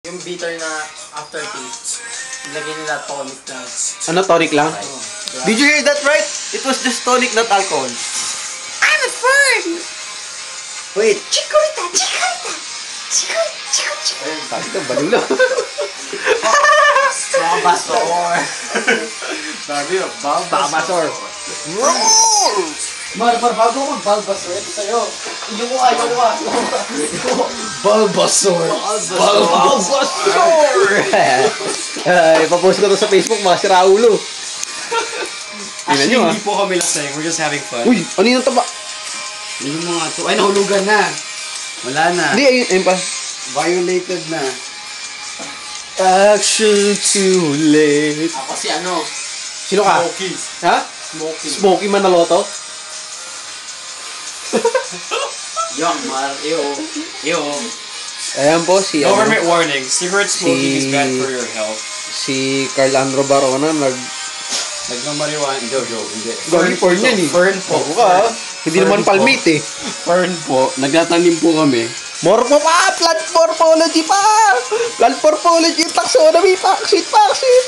Yung bitter na aftertaste, nilagay nila tonic na. Ano, tonic lang? Oh, Did you hear that right? It was just tonic, not alcohol. I'm a fern! Wait. Chikorita! Chikorita! Chikorita! Sabi ka, baliw lang. Babasor! Sabi yun, Babasor. Mar, bago ko mag-Bulbasaur, ito sa'yo. Iyo ko. Bulbasaur. Bulbasaur! Ipapost ko to sa Facebook, mga siraulo. Tingnan nyo, Hindi po kami lasing. We're just having fun. Uy, ano yung taba? Yung mga to. Ay, nahulugan na. Wala na. Hindi, ayun pa. Violated na. Action too late. Ako si ano, Sino ka? Smokey. Ha? Smokey. Smokey Manaloto? Yuck, Mar. Ew. Ayan po, si Government warning. Cigarette smoking is bad for your health. si Carl Andro Barona Nagmamariwan. Jojo. Hindi. Fern yan eh. Fern po. Ako ka, hindi naman palmate eh. Fern po. Nagtatanim po kami. Morpho pa! Plant morphology pa! Plant morphology, taxonomy, paxit!